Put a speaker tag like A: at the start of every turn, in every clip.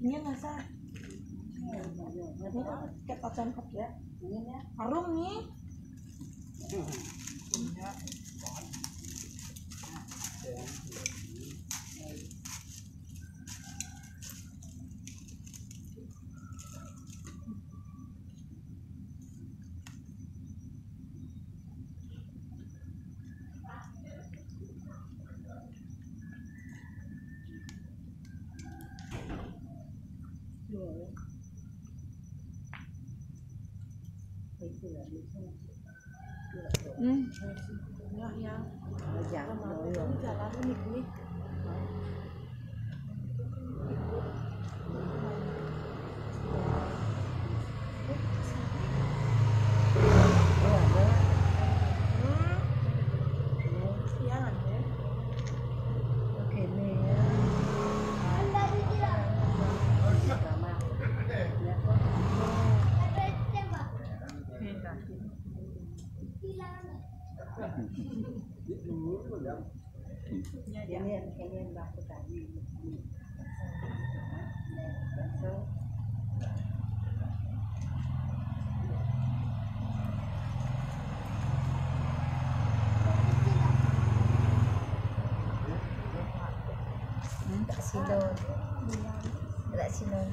A: Ini nasa. Ini kita cangkep ya. Ini ya. Harum nih. Ya. Jalan nih. Ini baku tadi. Tak silon. Tak silon.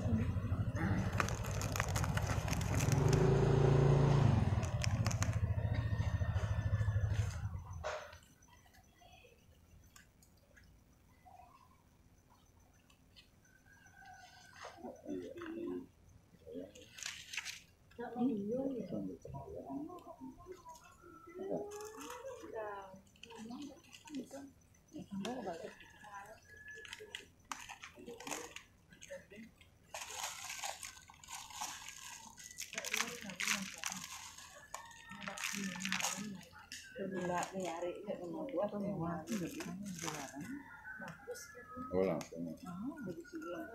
B: Oh langsung.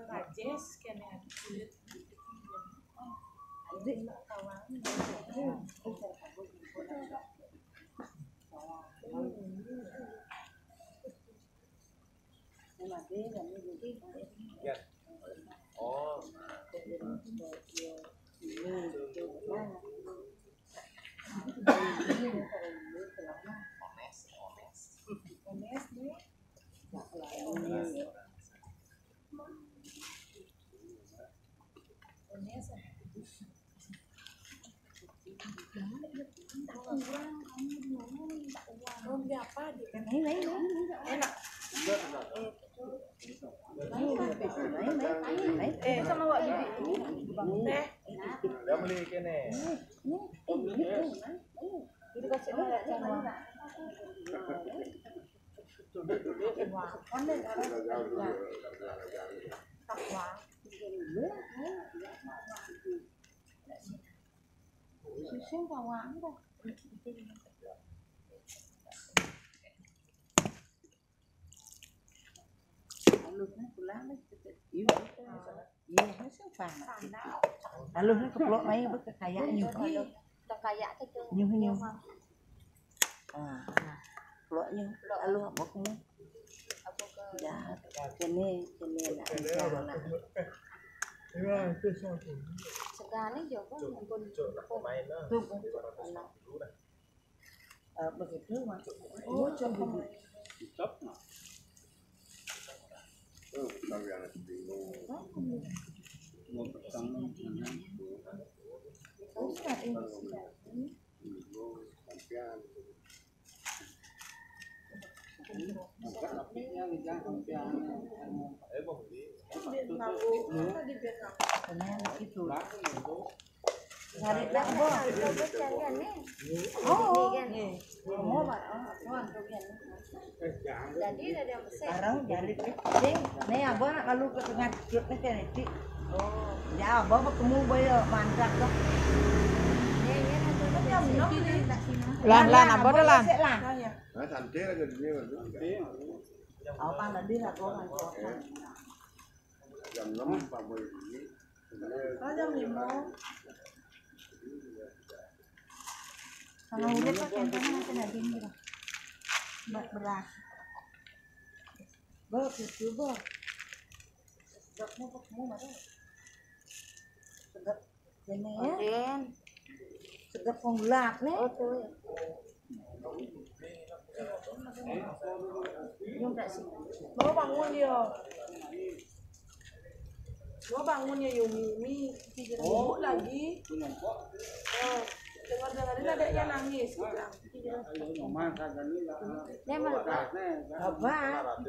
A: Rajes kene kulit.
C: Oh.
A: Sama wak bibi teh.
C: Udah beli kene.
A: Itu kasih oleh sama. Wah, konten takwa. Susun kawang dah. Alurnya pulang iya masih panas alurnya keplok main berkekayaan kekayaan nyuh keploknya alur apa kamu ya kene nak segala juga
C: Main lah.
A: begitu masuk oh coba
B: Stop. Oh, tapi anak bingung. Mau petang mana?
A: Oh, saat ini
B: Sampian.
A: Masa lapiknya bisa sampian.
C: Mau beli.
A: Benar itu. Cari tak boh. Oh, mau pak? Jadi ada yang besar. Sekarang jadi penting. Nih abah nak lalu ke tengah cut ni kan itu. Oh, ya abah bertemu bayar mantap dah.
D: Lan apa dah lan?
B: Nah, santai aja di sini.
A: Apa tadi nak kau kan?
B: Jam 6 Pak Boy ini.
A: Jam 5. Kalau udah pakai mana kena dingin dah. Beras. Beras itu beras. mau ketemu mana? Sedap ini ya. Sedap penggelap nih. Oh tuh.
D: Mau bangun dia. Mau bangun ya Yumi, tidur lagi. Oh, dengar-dengarin adanya nangis.
A: Dia malah apa?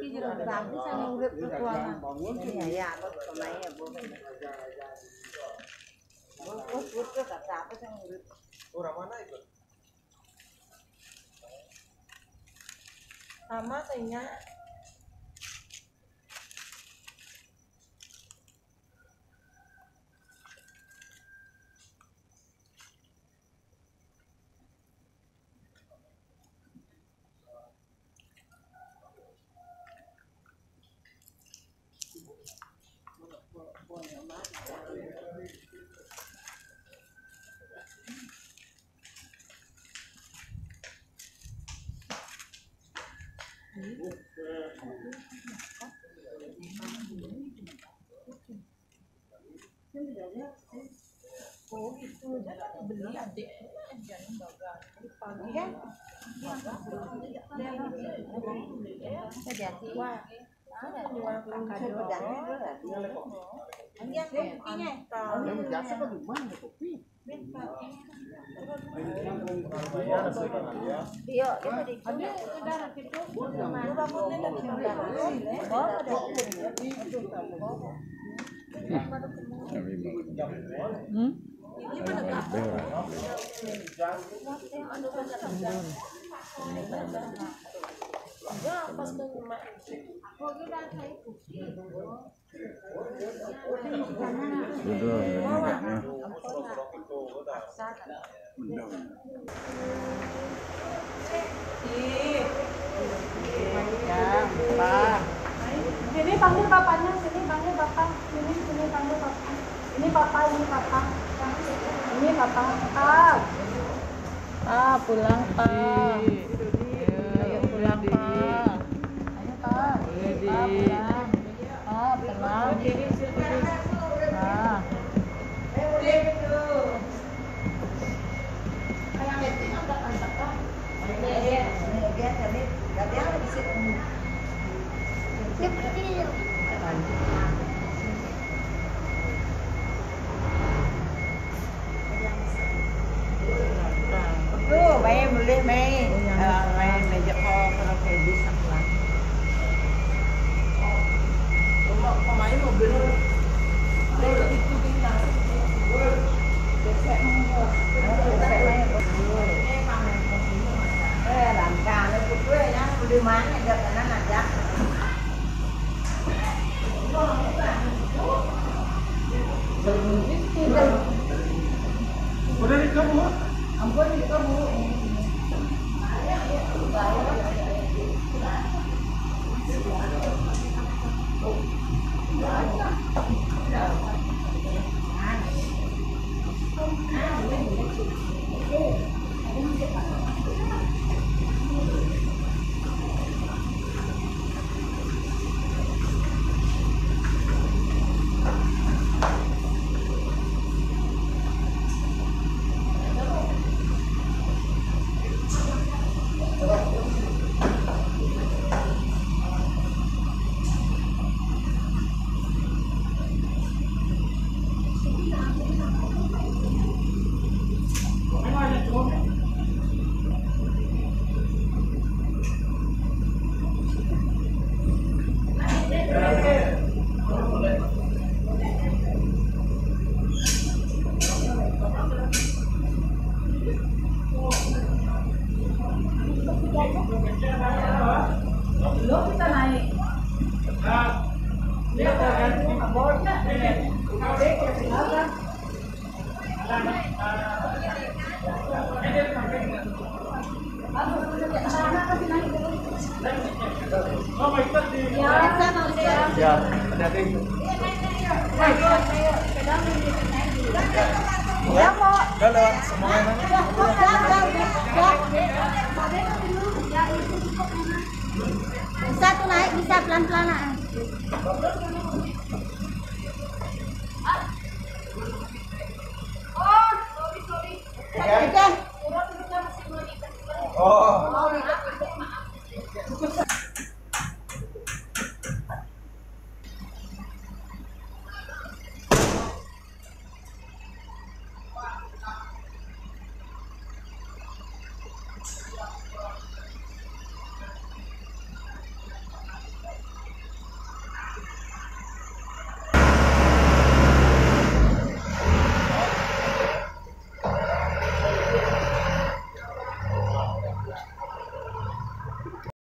A: Tidur berarti sama urip pertuangan. Ini ya, aku pemainnya bukan. Bos kata apa sama urip?
C: Orang mana itu?
D: Sama kayaknya. Oh gitu aja beli adik jangan dagang pagi kan
A: Jadi wah. Ada jual kado dan kopi. Iya, kita di ada udara itu.
E: Sini panggil bapaknya, sini panggil bapak, sini panggil bapak. Ini papa, ini papa. Ini papa.
D: pulang Pak. Ayo pulang Pak. Ayo Pak. Pulang. Pulang.
A: Mày boleh main, main meja kalau kayak bisa lah.
D: Pemain mobil. Itu bintang.
A: Làm cà nó cũng quê nhá, đi bán này được nó là giá.
B: Udah di kamu?
A: Ampun di kamu.
C: Ya, hati-hati.
A: Ya mau.
C: Udah lewat semuanya.
E: Bisa tuh naik, bisa pelan-pelan.